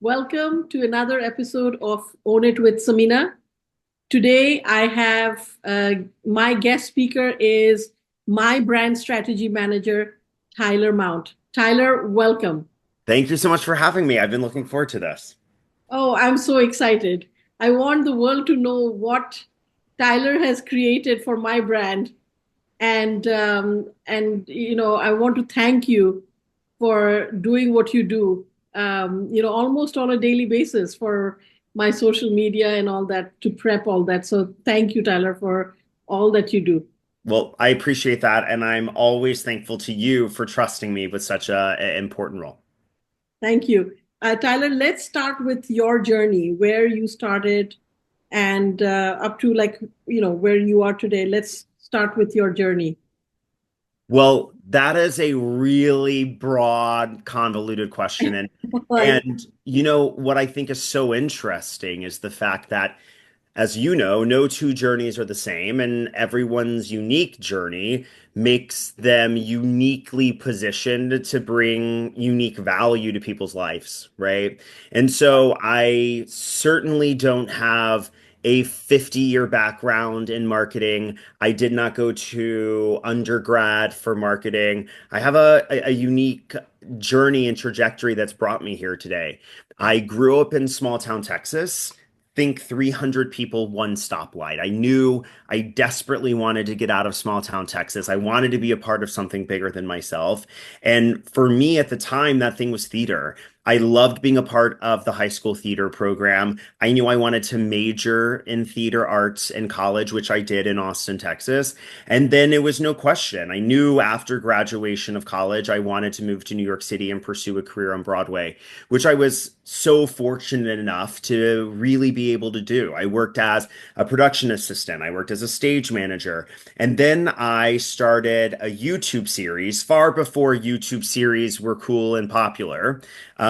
Welcome to another episode of Own It with Samina. Today, I have my guest speaker is my brand strategy manager, Tyler Mount. Tyler, welcome. Thank you so much for having me. I've been looking forward to this. Oh, I'm so excited. I want the world to know what Tyler has created for my brand, and I want to thank you for doing what you do, almost on a daily basis for my social media and all that to prep all that. So thank you, Tyler, for all that you do. Well, I appreciate that, and I'm always thankful to you for trusting me with such a important role. Thank you. Tyler, let's start with your journey, where you started and up to where you are today. Let's start with your journey. Well, that is a really broad, convoluted question, and Like, and you know what I think is so interesting is the fact that, as you know, no two journeys are the same, and everyone's unique journey makes them uniquely positioned to bring unique value to people's lives, right? And so I certainly don't have a 50-year background in marketing. I did not go to undergrad for marketing. I have a unique journey and trajectory that's brought me here today. I grew up in small town Texas. Think 300 people, one stoplight. I knew I desperately wanted to get out of small town Texas. I wanted to be a part of something bigger than myself. And for me at the time, that thing was theater. I loved being a part of the high school theater program. I knew I wanted to major in theater arts in college, which I did in Austin, Texas. And then it was no question. I knew after graduation of college, I wanted to move to New York City and pursue a career on Broadway, which I was so fortunate enough to really be able to do. I worked as a production assistant, I worked as a stage manager, and then I started a YouTube series far before YouTube series were cool and popular,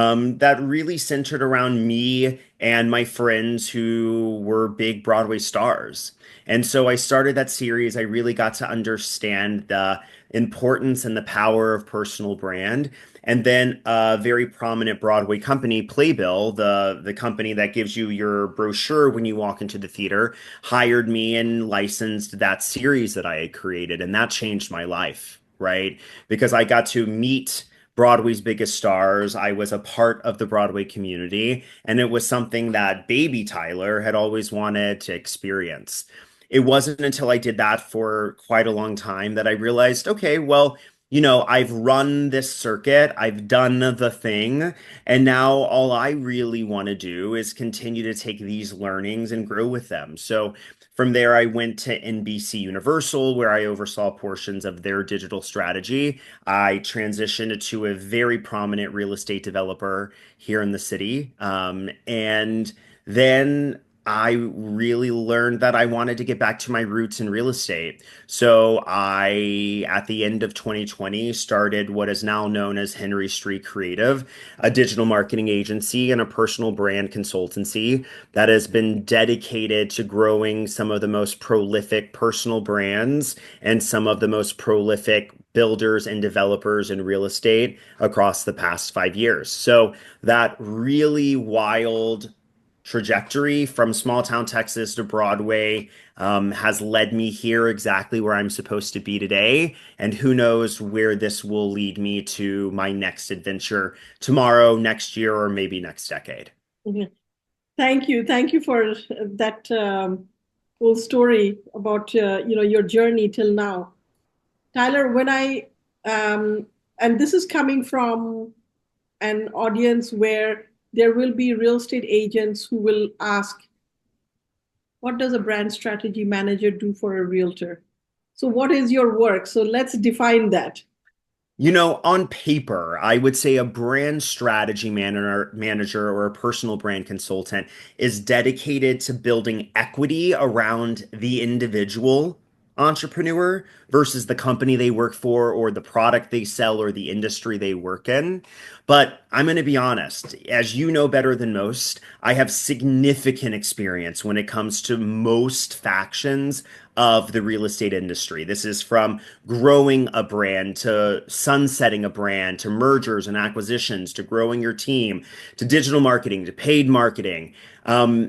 that really centered around me and my friends who were big Broadway stars. And so I started that series. I really got to understand the importance and the power of personal brand. And then a very prominent Broadway company, Playbill, the company that gives you your brochure when you walk into the theater, hired me and licensed that series that I had created. And that changed my life, right? Because I got to meet Broadway's biggest stars. I was a part of the Broadway community, and it was something that baby Tyler had always wanted to experience. It wasn't until I did that for quite a long time that I realized, okay, well, I've run this circuit, I've done the thing, and now all I really want to do is continue to take these learnings and grow with them. So from there, I went to NBC Universal, where I oversaw portions of their digital strategy. I transitioned to a very prominent real estate developer here in the city. And then I really learned that I wanted to get back to my roots in real estate. So I, at the end of 2020, started what is now known as Henry Street Creative, a digital marketing agency and a personal brand consultancy that has been dedicated to growing some of the most prolific personal brands and some of the most prolific builders and developers in real estate across the past 5 years. So that really wild trajectory from small town Texas to Broadway has led me here exactly where I'm supposed to be today. And who knows where this will lead me to my next adventure tomorrow, next year, or maybe next decade. mhm. Thank you for that whole story about your journey till now. Tyler, when I and this is coming from an audience where there will be real estate agents who will ask, what does a brand strategy manager do for a realtor? So what is your work? So let's define that. On paper, I would say a brand strategy manager or a personal brand consultant is dedicated to building equity around the individual entrepreneur versus the company they work for or the product they sell or the industry they work in. But I'm going to be honest, as you know better than most, I have significant experience when it comes to most factions of the real estate industry. This is from growing a brand to sunsetting a brand to mergers and acquisitions to growing your team to digital marketing to paid marketing.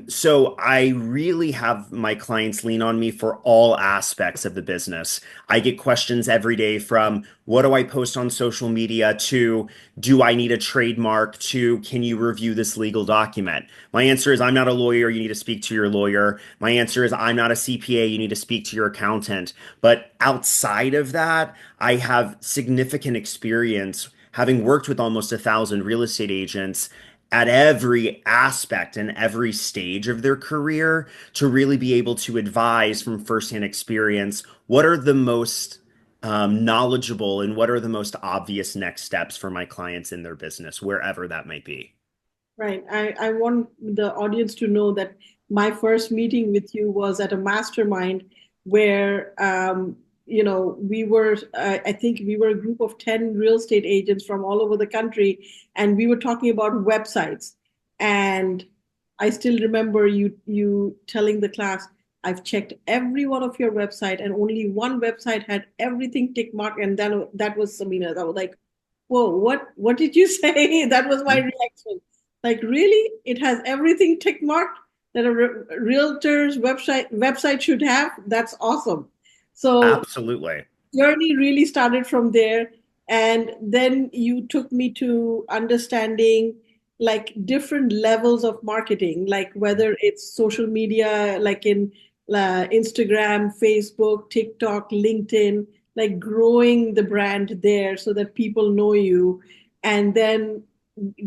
So I really have my clients lean on me for all aspects of the business. I get questions every day from what do I post on social media to do I need a trademark to can you review this legal document? My answer is I'm not a lawyer, you need to speak to your lawyer. My answer is I'm not a CPA, you need to speak to your accountant. But outside of that, I have significant experience having worked with almost 1,000 real estate agents at every aspect and every stage of their career to really be able to advise from firsthand experience what are the most knowledgeable and what are the most obvious next steps for my clients in their business, wherever that might be. Right. I want the audience to know that my first meeting with you was at a mastermind where, we were, I think we were a group of 10 real estate agents from all over the country, and we were talking about websites. And I still remember you telling the class, I've checked every one of your website, and only one website had everything tick marked, and then that was Samina's. I was like, whoa, what did you say? That was my reaction. Like, really? It has everything tick marked that a realtor's website should have? That's awesome. So Absolutely. journey really started from there. And then you took me to understanding like different levels of marketing, like whether it's social media, like in Instagram, Facebook, TikTok, LinkedIn, like growing the brand there so that people know you. And then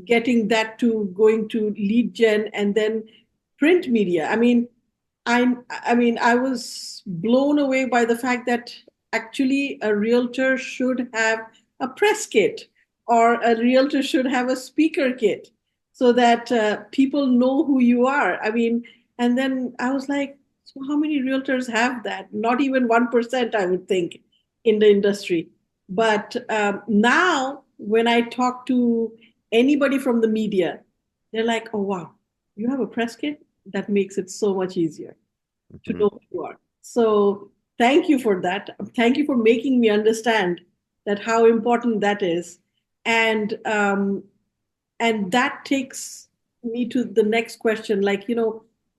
getting that to going to lead gen and then print media. I was blown away by the fact that actually a realtor should have a press kit or a realtor should have a speaker kit so that people know who you are. And then I was like, so how many realtors have that? Not even 1%, I would think, in the industry. But now, when I talk to anybody from the media, they're like, oh, wow, you have a press kit? That makes it so much easier to Mhm. know who you are. So thank you for that. Thank you for making me understand that how important that is. And that takes me to the next question, like,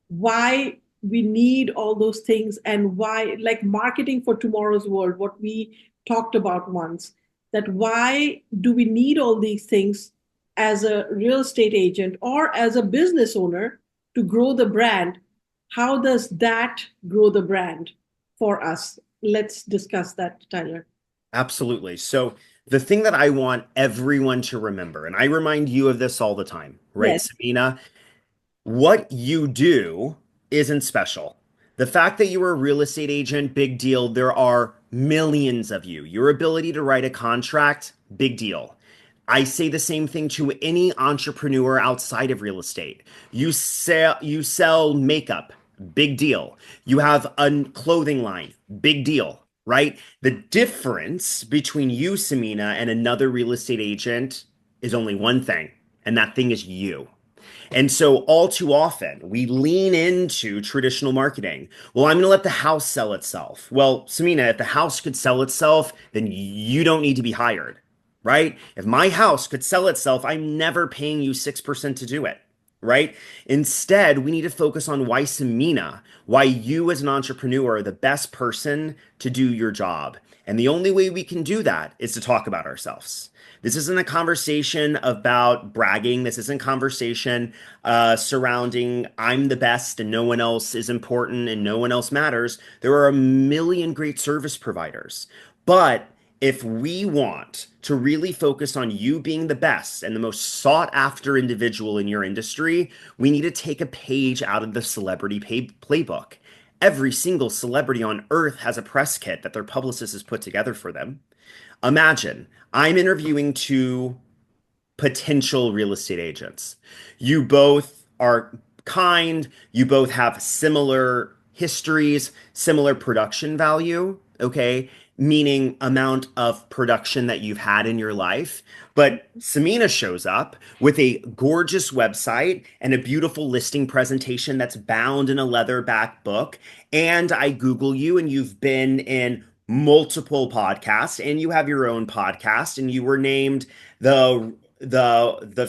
why we need all those things and why, like marketing for tomorrow's world, what we talked about once, that why do we need all these things as a real estate agent or as a business owner to grow the brand? How does that grow the brand for us? Let's discuss that, Tyler. Absolutely. So, the thing that I want everyone to remember, and I remind you of this all the time, right, Yes. Samina? What you do isn't special. The fact that you're a real estate agent, big deal. There are millions of you. Your ability to write a contract, big deal. I say the same thing to any entrepreneur outside of real estate. You sell makeup, big deal. You have a clothing line, big deal, right? The difference between you, Samina, and another real estate agent is only one thing, and that thing is you. And so, all too often, we lean into traditional marketing. Well, I'm going to let the house sell itself. Well, Samina, if the house could sell itself, then you don't need to be hired, right? If my house could sell itself, I'm never paying you 6% to do it, right? Instead, we need to focus on why Samina, why you as an entrepreneur are the best person to do your job. And the only way we can do that is to talk about ourselves. This isn't a conversation about bragging. This isn't conversation surrounding I'm the best and no one else is important and no one else matters. There are a million great service providers. But if we want to really focus on you being the best and the most sought after individual in your industry, we need to take a page out of the playbook. Every single celebrity on earth has a press kit that their publicist has put together for them. Imagine I'm interviewing two potential real estate agents. You both are kind, you both have similar histories, similar production value. Okay. meaning amount of production that you've had in your life. But Samina shows up with a gorgeous website and a beautiful listing presentation that's bound in a leatherback book. And I Google you, and you've been in multiple podcasts, and you have your own podcast, and you were named the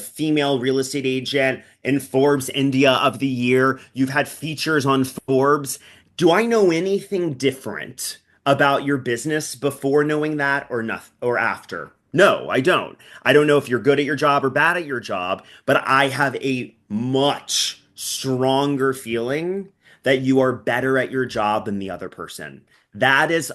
female real estate agent in Forbes India of the year. You've had features on Forbes. Do I know anything different about your business before knowing that or nothing or after? No, I don't. I don't know if you're good at your job or bad at your job, but I have a much stronger feeling that you are better at your job than the other person. That is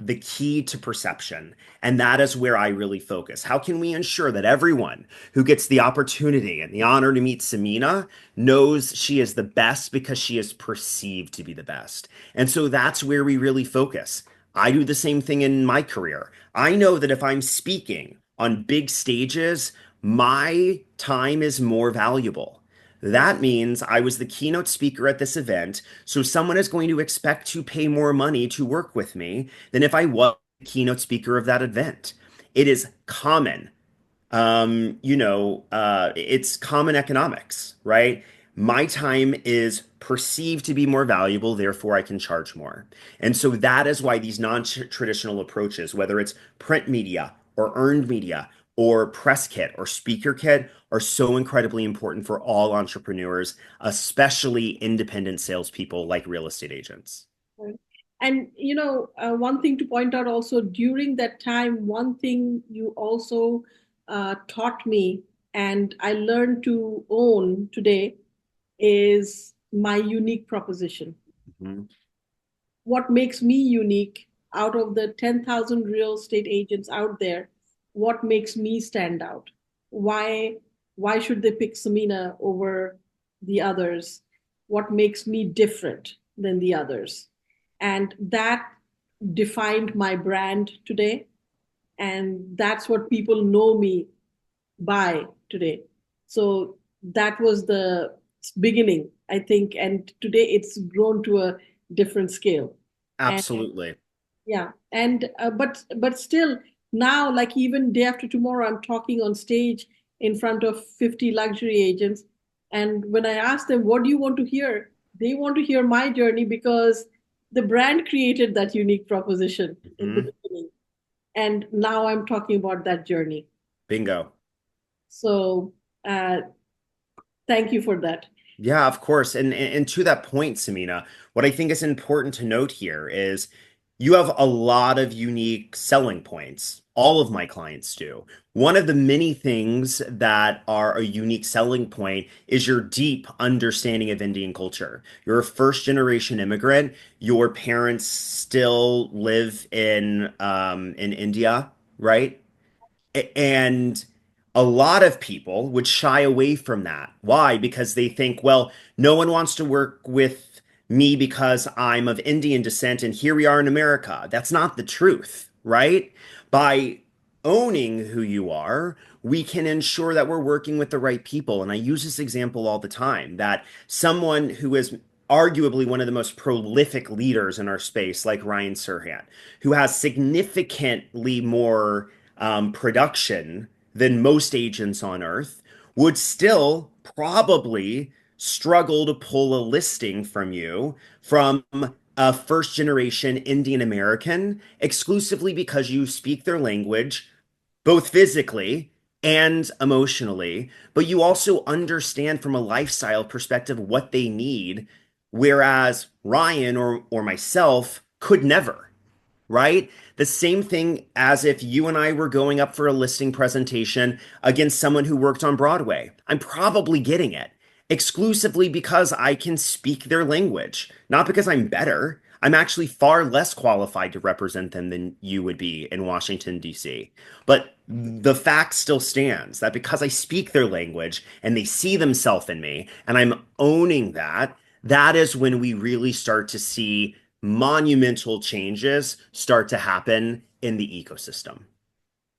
the key to perception. And that is where I really focus. How can we ensure that everyone who gets the opportunity and the honor to meet Samina knows she is the best because she is perceived to be the best? And so that's where we really focus. I do the same thing in my career. I know that if I'm speaking on big stages, my time is more valuable. Right. That means I was the keynote speaker at this event, so someone is going to expect to pay more money to work with me than if I was the keynote speaker of that event. It is common. It's common economics, right? My time is perceived to be more valuable, therefore I can charge more. And so that is why these non-traditional approaches, whether it's print media or earned media or press kit or speaker kit, are so incredibly important for all entrepreneurs, especially independent salespeople like real estate agents. Right. And one thing to point out also during that time, one thing you also taught me, and I learned to own today, is my unique proposition. Mhm. What makes me unique out of the 10,000 real estate agents out there? What makes me stand out? Why should they pick Samina over the others? What makes me different than the others? And that defined my brand today. And that's what people know me by today. So that was the beginning, I think. And today it's grown to a different scale. And Absolutely. yeah, and but still now, like even day after tomorrow, I'm talking on stage in front of 50 luxury agents. And when I ask them, what do you want to hear? They want to hear my journey because the brand created that unique proposition in the Mhm. beginning. And now I'm talking about that journey. Bingo. So uh, thank you for that. Yeah, of course. And to that point, Samina, what I think is important to note here is you have a lot of unique selling points. All of my clients do. One of the many things that are a unique selling point is your deep understanding of Indian culture. You're a first generation immigrant. Your parents still live in India, right? And a lot of people would shy away from that. Why? Because they think, well, no one wants to work with me because I'm of Indian descent and here we are in America. That's not the truth, right? By owning who you are, we can ensure that we're working with the right people. And I use this example all the time that someone who is arguably one of the most prolific leaders in our space, like Ryan Serhant, who has significantly more production than most agents on earth, would still probably struggle to pull a listing from you from a first generation Indian American exclusively because you speak their language, both physically and emotionally, but you also understand from a lifestyle perspective what they need, whereas Ryan or myself could never, right? The same thing as if you and I were going up for a listing presentation against someone who worked on Broadway. I'm probably getting it exclusively because I can speak their language, not because I'm better. I'm actually far less qualified to represent them than you would be in Washington, D.C. But the fact still stands that because I speak their language and they see themselves in me and I'm owning that, that is when we really start to see monumental changes start to happen in the ecosystem.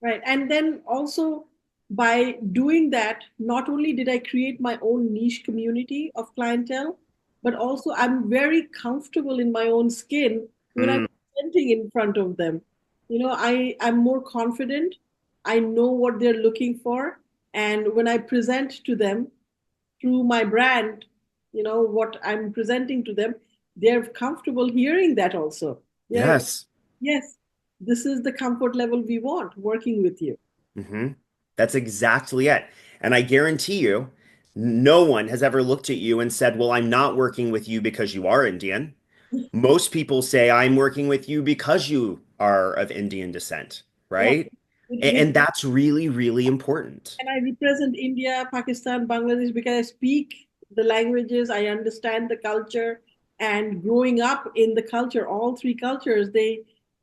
Right. And then also by doing that, not only did I create my own niche community of clientele, but also I'm very comfortable in my own skin when I'm Mm, presenting in front of them. I'm more confident. I know what they're looking for. And when I present to them through my brand, what I'm presenting to them, they're comfortable hearing that also. They're, Yes. yes, this is the comfort level we want working with you. hmm That's exactly it. And I guarantee you, no one has ever looked at you and said, well, I'm not working with you because you are Indian. Most people say, I'm working with you because you are of Indian descent, Yeah. right? With, And, with and that's really, really important. and I represent India, Pakistan, Bangladesh because I speak the languages, I understand the culture, and growing up in the culture, all three cultures,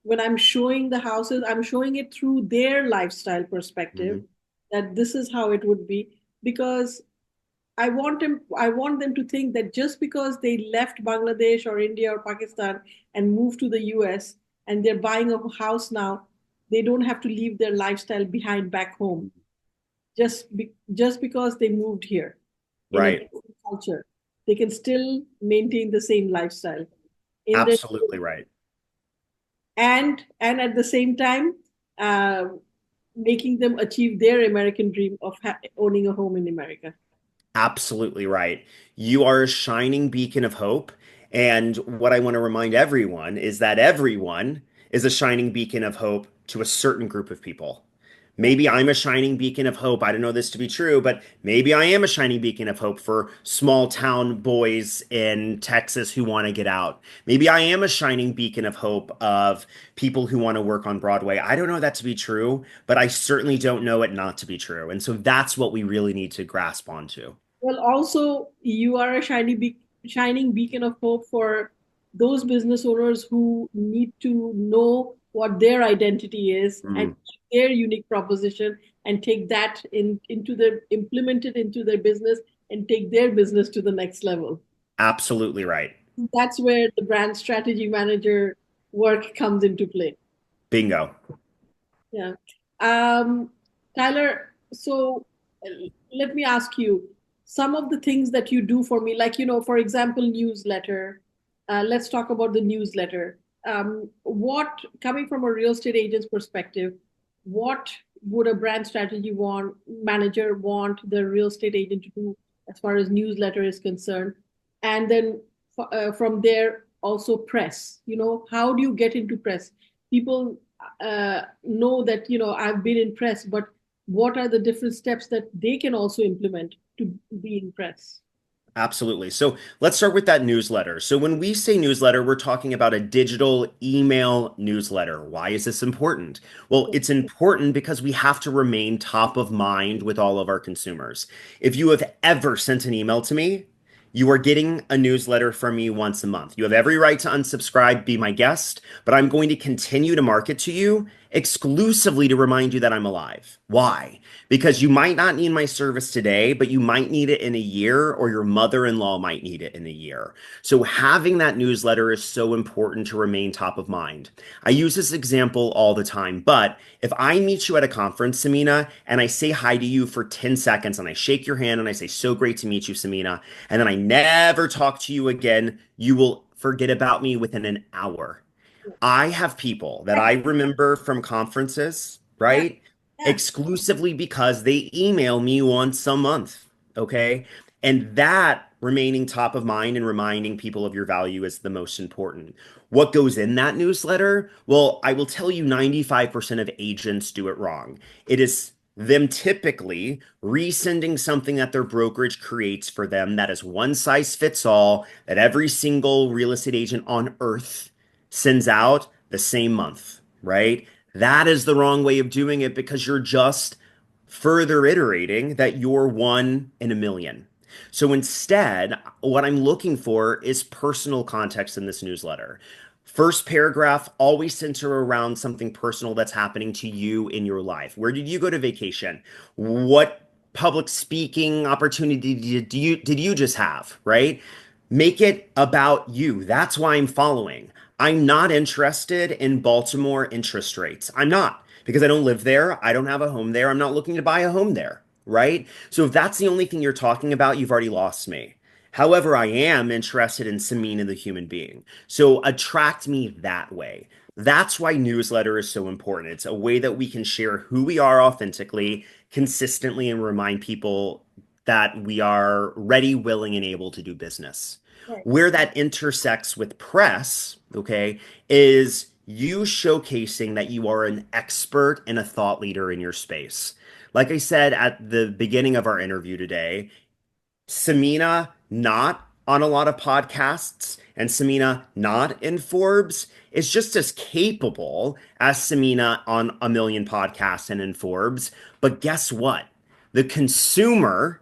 when I'm showing the houses, I'm showing it through their lifestyle perspective, Mhm. that this is how it would be. Because I want them to think that just because they left Bangladesh or India or Pakistan and moved to the US and they're buying a house now, they don't have to leave their lifestyle behind back home just because they moved here in a Right. different culture. They can still maintain the same lifestyle in their Absolutely right. and at the same time uh, making them achieve their American dream of owning a home in America. Absolutely right. You are a shining beacon of hope. And what I want to remind everyone is that everyone is a shining beacon of hope to a certain group of people. Yeah. Maybe I'm a shining beacon of hope. I don't know this to be true, but maybe I am a shining beacon of hope for small town boys in Texas who want to get out. Maybe I am a shining beacon of hope of people who want to work on Broadway. I don't know that to be true, but I certainly don't know it not to be true. And so that's what we really need to grasp onto. Well, also, you are a shining beacon of hope for those business owners who need to know what their identity is and Mm, their unique proposition and take that implement it into their business and take their business to the next level. absolutely right. That's where the brand strategy manager work comes into play. Bingo. Yeah. Um, Tyler, so let me ask you some of the things that you do for me, like, for example, newsletter. Let's talk about the newsletter. Coming from a real estate agent's perspective, what would a brand strategy manager want the real estate agent to do as far as newsletter is concerned? And then from there, also press. How do you get into press? People know that I've been in press, but what are the different steps that they can also implement to be in press? Absolutely. So let's start with that newsletter. So when we say newsletter, we're talking about a digital email newsletter. Why is this important? Well, it's important because we have to remain top of mind with all of our consumers. If you have ever sent an email to me, you are getting a newsletter from me once a month. You have every right to unsubscribe, be my guest, but I'm going to continue to market to you exclusively to remind you that I'm alive. Why? Because you might not need my service today, but you might need it in a year, or your mother-in-law might need it in a year. So having that newsletter is so important to remain top of mind. I use this example all the time, but if I meet you at a conference, Samina, and I say hi to you for 10 seconds and I shake your hand and I say, so great to meet you, Samina, and then I never talk to you again, you will forget about me within an hour. I have people that I remember from conferences, Yeah, right? yeah. Exclusively because they email me once a month. Okay. And that remaining top of mind and reminding people of your value is the most important. What goes in that newsletter? Well, I will tell you 95% of agents do it wrong. It is them typically resending something that their brokerage creates for them that is one size fits all, that every single real estate agent on earth sends out the same month, right? That is the wrong way of doing it because you're just further iterating that you're one in a million. So instead, what I'm looking for is personal context in this newsletter. First paragraph, always center around something personal that's happening to you in your life. Where did you go to vacation? What public speaking opportunity did you just have, right? Make it about you. That's why I'm following. I'm not interested in Baltimore interest rates. I'm not because I don't live there. I don't have a home there. I'm not looking to buy a home there, right? So if that's the only thing you're talking about, you've already lost me. However, I am interested in Samina, the human being. So attract me that way. That's why newsletter is so important. It's a way that we can share who we are authentically, consistently, and remind people that we are ready, willing, and able to do business. Right. Where that intersects with press, okay, is you showcasing that you are an expert and a thought leader in your space. Like I said at the beginning of our interview today, Samina not on a lot of podcasts and Samina not in Forbes is just as capable as Samina on a million podcasts and in Forbes. But guess what? The consumer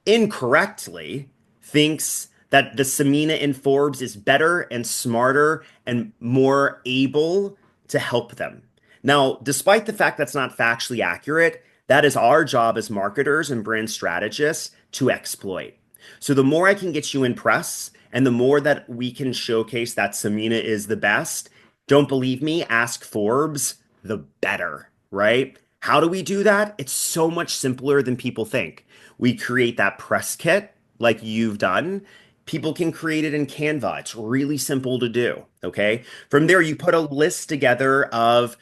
incorrectly thinks that the Samina in Forbes is better and smarter and more able to help them. Now, despite the fact that's not factually accurate, that is our job as marketers and brand strategists to exploit. So the more I can get you in press and the more that we can showcase that Samina is the best, don't believe me? Ask Forbes, the better, right? How do we do that? It's so much simpler than people think. We create that press kit like you've done. People can create it in Canva. It's really simple to do. Okay. From there, you put a list together of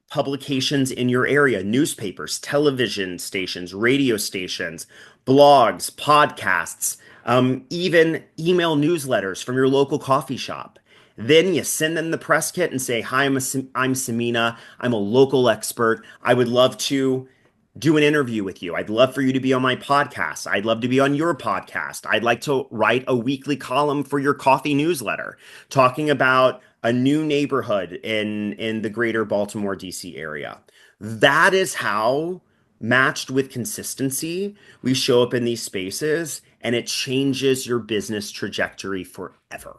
publications in your area, newspapers, television stations, radio stations, blogs, podcasts, even email newsletters from your local coffee shop. Then you send them the press kit and say, "Hi, I'm Samina. I'm a local expert. I would love to do an interview with you. I'd love for you to be on my podcast. I'd love to be on your podcast. I'd like to write a weekly column for your coffee newsletter talking about a new neighborhood in the greater Baltimore DC area." That is how, matched with consistency, we show up in these spaces and it changes your business trajectory forever.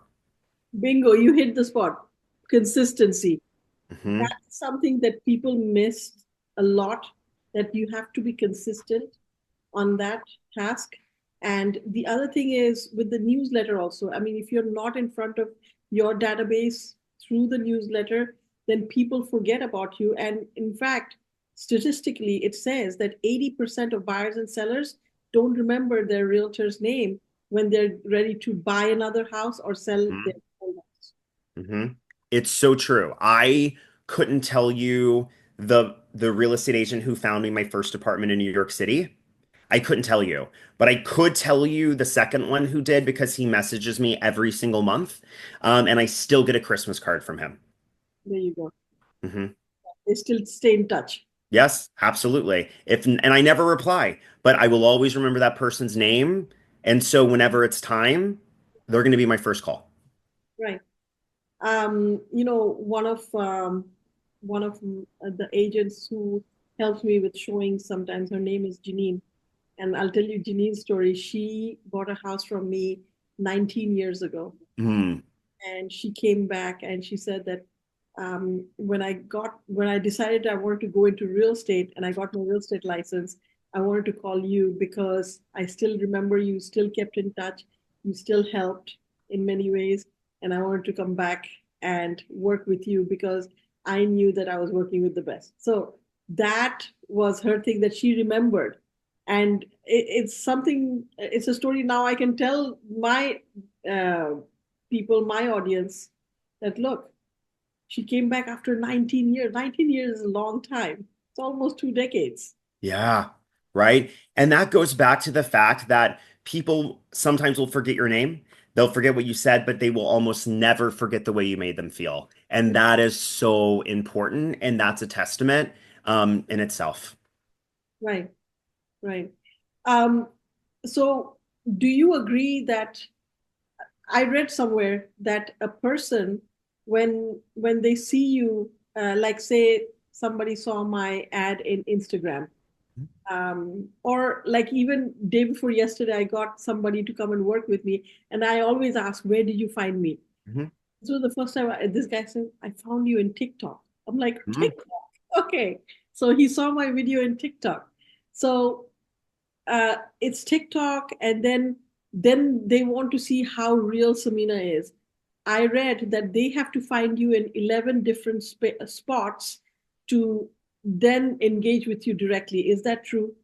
Bingo, you hit the spot. Consistency. Mhm. That's something that people miss a lot, that you have to be consistent on that task. And the other thing is with the newsletter also. I mean, if you're not in front of your database through the newsletter, then people forget about you. And in fact, statistically, it says that 80% of buyers and sellers don't remember their realtor's name when they're ready to buy another house or sell their own house. Hmm. It's so true. I couldn't tell you the real estate agent who found me my first apartment in New York City. I couldn't tell you, but I could tell you the second one who did because he messages me every single month, and I still get a Christmas card from him. There you go. Hmm. They still stay in touch. Yes, absolutely. If and I never reply, but I will always remember that person's name, and so whenever it's time, they're going to be my first call. Right. One of the agents who helps me with showing sometimes, her name is Janine, and I'll tell you Janine's story. She bought a house from me 19 years ago, Mm, and she came back and she said that when I decided I wanted to go into real estate and I got my real estate license, I wanted to call you because I still remember you still kept in touch, you still helped in many ways, and I wanted to come back and work with you because I knew that I was working with the best. So that was her thing that she remembered. And it's something, it's a story now I can tell my uh, people, my audience, that look, she came back after 19 years. 19 years is a long time. It's almost 2 decades. yeah, right. And that goes back to the fact that people sometimes will forget your name. They'll forget what you said, but they will almost never forget the way you made them feel. And that is so important. And that's a testament in itself. Right, right. Um, so do you agree that I read somewhere that a person, when they see you, like say somebody saw my ad in Instagram, or like even day before yesterday, I got somebody to come and work with me, and I always ask, "Where did you find me?" Mhm. So the first time this guy said, "I found you in TikTok." I'm like, Mhm. TikTok? Okay. So he saw my video in TikTok. So it's TikTok, and then they want to see how real Samina is. I read that they have to find you in 11 different spots to then engage with you directly. Is that true?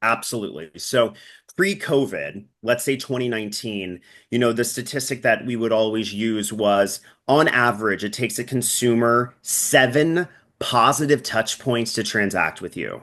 Absolutely. So pre-COVID, let's say 2019, the statistic that we would always use was on average, it takes a consumer 7 positive touch points to transact with you.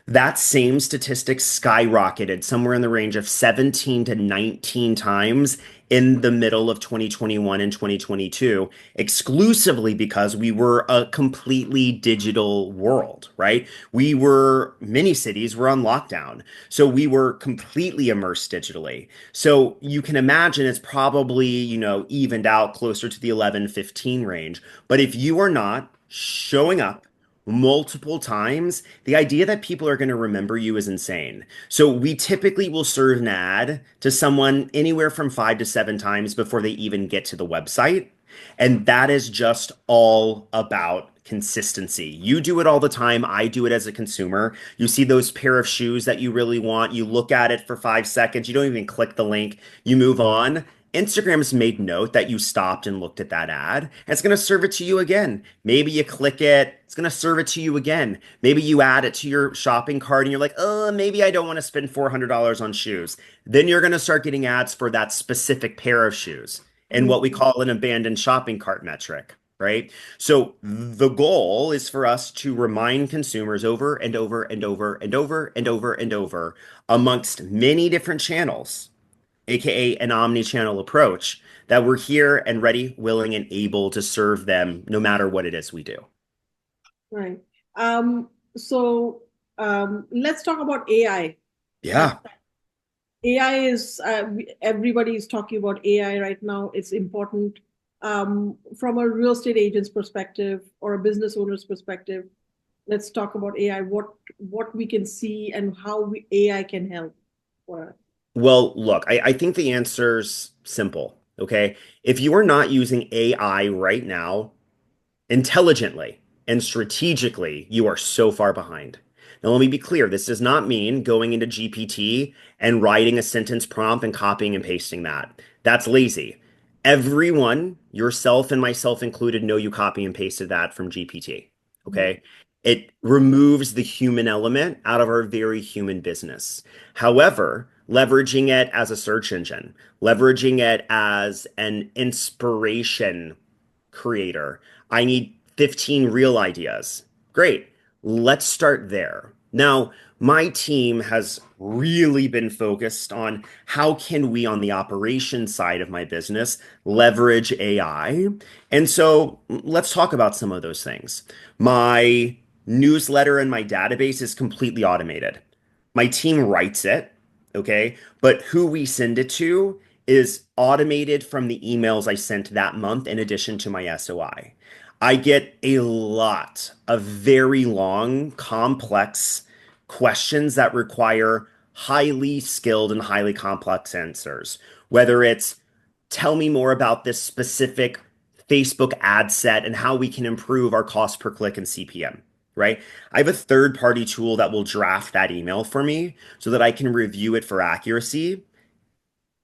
That same statistic skyrocketed somewhere in the range of 17 to 19 times in the middle of 2021 and 2022, exclusively because we were a completely digital world, right? Many cities were on lockdown. So we were completely immersed digitally. So you can imagine it's probably, evened out closer to the 11-15 range. But if you are not showing up multiple times, the idea that people are going to remember you is insane. So we typically will serve an ad to someone anywhere from 5 to 7 times before they even get to the website. And that is just all about consistency. You do it all the time. I do it as a consumer. You see those pair of shoes that you really want. You look at it for 5 seconds. You don't even click the link. You move on. Instagram's made note that you stopped and looked at that ad. And it's going to serve it to you again. Maybe you click it. It's going to serve it to you again. Maybe you add it to your shopping cart and you're like, oh, maybe I don't want to spend $400 on shoes. Then you're going to start getting ads for that specific pair of shoes and what we call an abandoned shopping cart metric, right? So the goal is for us to remind consumers over and over and over and over and over and over amongst many different channels, aka an omni-channel approach, that we're here and ready, willing, and able to serve them no matter what it is we do. Right. So let's talk about AI. Uh, Yeah. AI is everybody is talking about AI right now. It's important from a real estate agent's perspective or a business owner's perspective. Let's talk about AI. What we can see and how AI can help. For Well, look, I think the answer's simple. Okay. If you are not using AI right now, intelligently and strategically, you are so far behind. Now, let me be clear. This does not mean going into GPT and writing a sentence prompt and copying and pasting that. That's lazy. Everyone, yourself and myself included, know you copy and pasted that from GPT. Okay. It removes the human element out of our very human business. However, leveraging it as a search engine, leveraging it as an inspiration creator. I need 15 real ideas. Great. Let's start there. Now, my team has really been focused on how can we on the operations side of my business leverage AI. And so let's talk about some of those things. My newsletter and my database is completely automated. My team writes it, okay? But who we send it to is automated from the emails I sent that month in addition to my SOI. I get a lot of very long, complex questions that require highly skilled and highly complex answers. Whether it's tell me more about this specific Facebook ad set and how we can improve our cost per click and CPM, right? I have a third party tool that will draft that email for me so that I can review it for accuracy.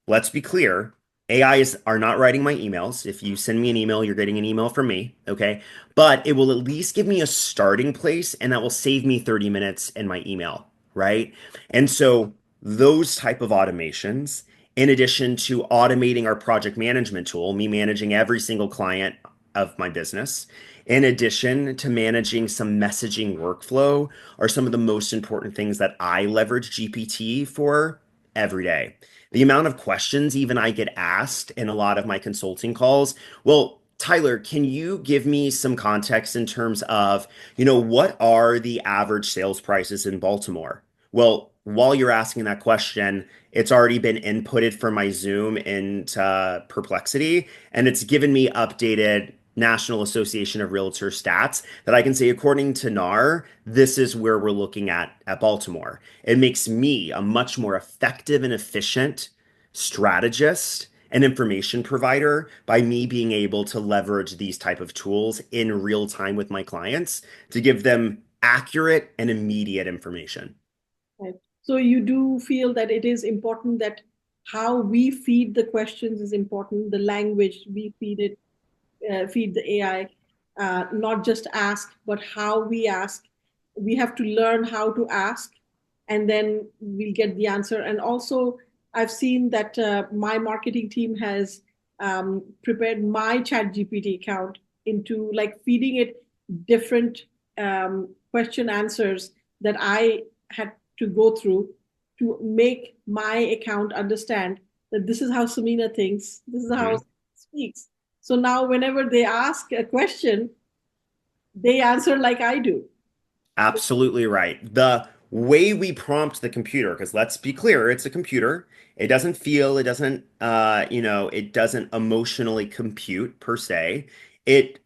Let's be clear. AIs are not writing my emails. If you send me an email, you're getting an email from me. Okay. But it will at least give me a starting place and that will save me 30 minutes in my email. Right. And so those type of automations, in addition to automating our project management tool, me managing every single client of my business, in addition to managing some messaging workflow, are some of the most important things that I leverage GPT for every day. The amount of questions even I get asked in a lot of my consulting calls. Well, Tyler, can you give me some context in terms of, what are the average sales prices in Baltimore? Well, while you're asking that question, it's already been inputted for my Zoom into Perplexity, and it's given me updated National Association of Realtor stats that I can say, according to NAR, this is where we're looking at Baltimore. It makes me a much more effective and efficient strategist and information provider by me being able to leverage these type of tools in real time with my clients to give them accurate and immediate information. Right. So you do feel that it is important that how we feed the questions is important, the language we feed the AI, not just ask, but how we ask. We have to learn how to ask and then we'll get the answer. And also, I've seen that my marketing team has prepared my chat GPT account into like feeding it different question answers that I had to go through to make my account understand that this is how Samina thinks, this is how Mhm. Samina speaks. So now, whenever they ask a question, they answer like I do. Absolutely right. The way we prompt the computer, because let's be clear, it's a computer. It doesn't feel, it doesn't, it doesn't emotionally compute per se. It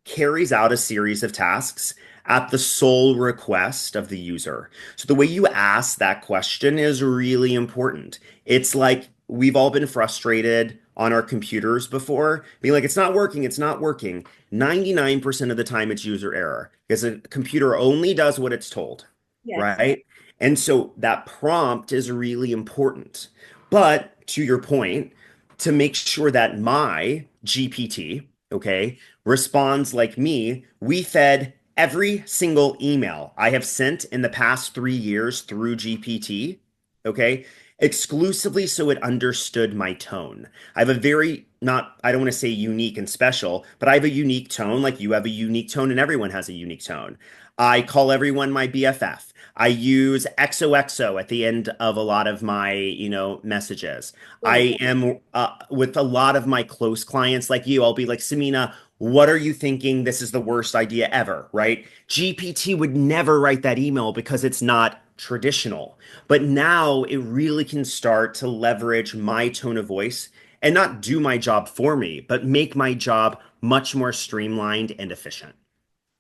carries out a series of tasks at the sole request of the user. So the way you ask that question is really important. It's like we've all been frustrated on our computers before, being like, it's not working, it's not working. 99% of the time, it's user error because a computer only does what it's told, Yes, right? And so that prompt is really important. But to your point, to make sure that my GPT, okay, responds like me, we fed every single email I have sent in the past 3 years through GPT, okay, exclusively so it understood my tone. I have a very, not, I don't want to say unique and special, but I have a unique tone, like you have a unique tone, and everyone has a unique tone. I call everyone my BFF. I use XOXO at the end of a lot of my, messages. right, I am with a lot of my close clients like you, I'll be like, Samina, what are you thinking? This is the worst idea ever, right? GPT would never write that email because it's not traditional. But now it really can start to leverage my tone of voice and not do my job for me, but make my job much more streamlined and efficient.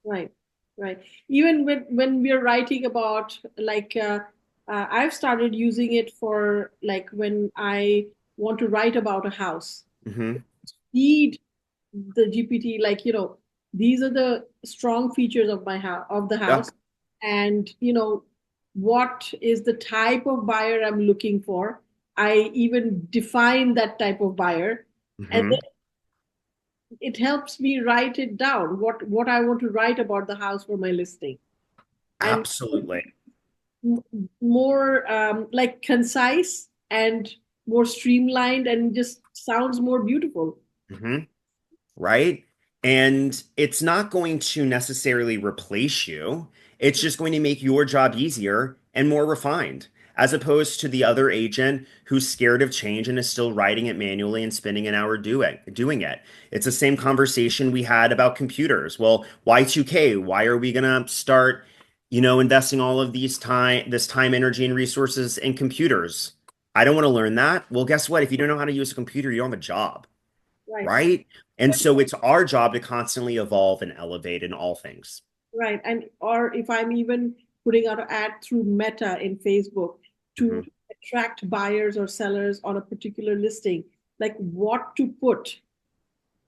right, right. Even when we're writing about like I've started using it for like when I want to write about a house, Hmm. feed the GPT like these are the strong features of my house of the Yeah. house, and what is the type of buyer I'm looking for. I even define that type of buyer, and Hmm. it helps me write it down what I want to write about the house for my listing, and Absolutely. more like concise and more streamlined and just sounds more beautiful. Hmm. Right? And it's not going to necessarily replace you. It's just going to make your job easier and more refined, as opposed to the other agent who's scared of change and is still writing it manually and spending an hour doing it. It's the same conversation we had about computers. Well, Y2K, why are we going to start, investing all of this time, energy, and resources in computers? I don't want to learn that. Well, guess what? If you don't know how to use a computer, you don't have a job, Right. right? And so it's our job to constantly evolve and elevate in all things. Right. And or if I'm even putting out an ad through Meta in Facebook to Hmm. attract buyers or sellers on a particular listing, like what to put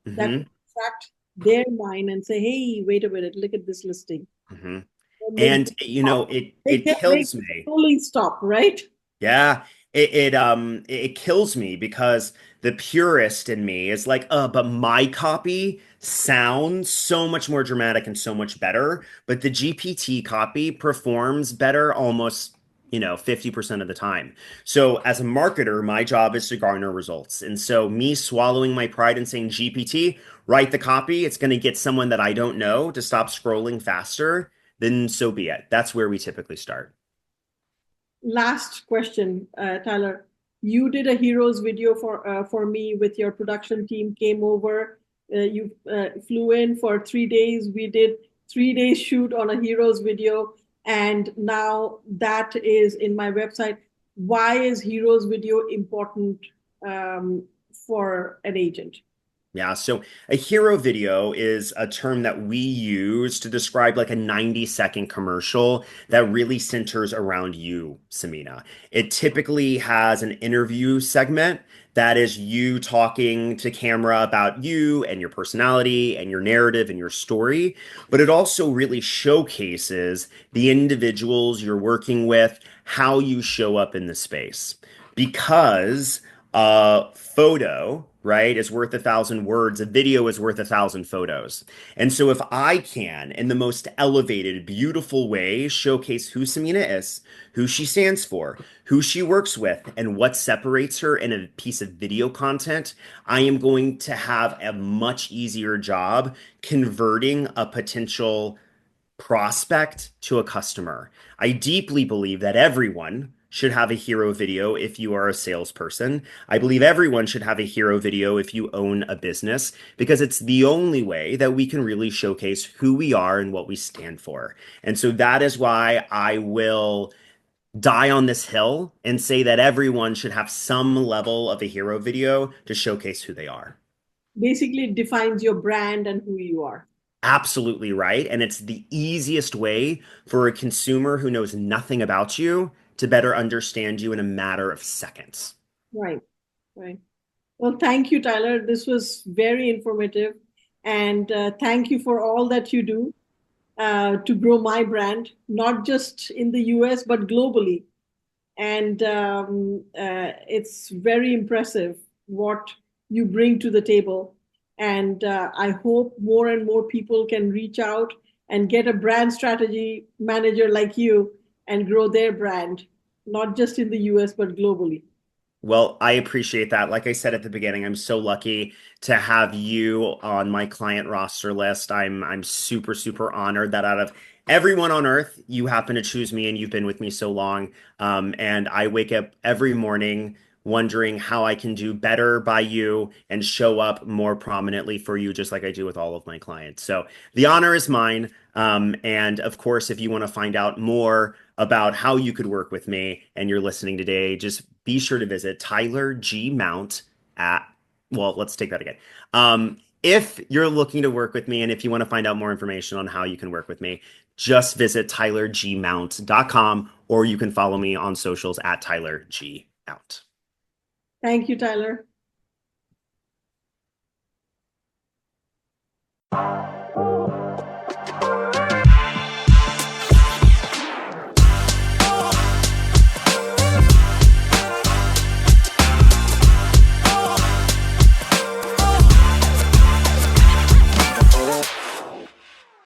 that Hmm. will attract their mind and say, hey, wait a minute, look at this listing. Hmm. And make And them stop. it Make kills them me. fully stop, right? Yeah, it kills me because the purist in me is like, but my copy sounds so much more dramatic and so much better, but the GPT copy performs better almost, 50% of the time. So as a marketer, my job is to garner results. And so me swallowing my pride and saying, GPT, write the copy, it's going to get someone that I don't know to stop scrolling faster, then so be it. That's where we typically start. Last question, Tyler. You did a heroes video for me with your production team. Came over. You flew in for 3 days. We did 3 days shoot on a heroes video, and now that is in my website. Why is heroes video important for an agent? Yeah, so a hero video is a term that we use to describe like a 90-second commercial that really centers around you, Samina. It typically has an interview segment that is you talking to camera about you and your personality and your narrative and your story, but it also really showcases the individuals you're working with, how you show up in the space. Because a photo right, is worth 1,000 words. A video is worth 1,000 photos. And so if I can, in the most elevated, beautiful way, showcase who Samina is, who she stands for, who she works with, and what separates her in a piece of video content, I am going to have a much easier job converting a potential prospect to a customer. I deeply believe that everyone should have a hero video if you are a salesperson. I believe everyone should have a hero video if you own a business, because it's the only way that we can really showcase who we are and what we stand for. And so that is why I will die on this hill and say that everyone should have some level of a hero video to showcase who they are. Basically, it defines your brand and who you are. Absolutely right. And it's the easiest way for a consumer who knows nothing about you to better understand you in a matter of seconds. Right, right. Well, thank you, Tyler. This was very informative. And thank you for all that you do to grow my brand, not just in the US, but globally. And it's very impressive what you bring to the table. And I hope more and more people can reach out and get a brand strategy manager like you and grow their brand, not just in the US, but globally. Well, I appreciate that. Like I said at the beginning, I'm so lucky to have you on my client roster list. I'm super super honored that out of everyone on earth, you happen to choose me and you've been with me so long. And I wake up every morning wondering how I can do better by you and show up more prominently for you, just like I do with all of my clients. So the honor is mine. And of course, if you want to find out more about how you could work with me and you're listening today, just be sure to visit Tyler G. Mount at, well, let's take that again. If you're looking to work with me and if you want to find out more information on how you can work with me, just visit tylergmount.com, or you can follow me on socials at Tyler G. Mount. Thank you, Tyler.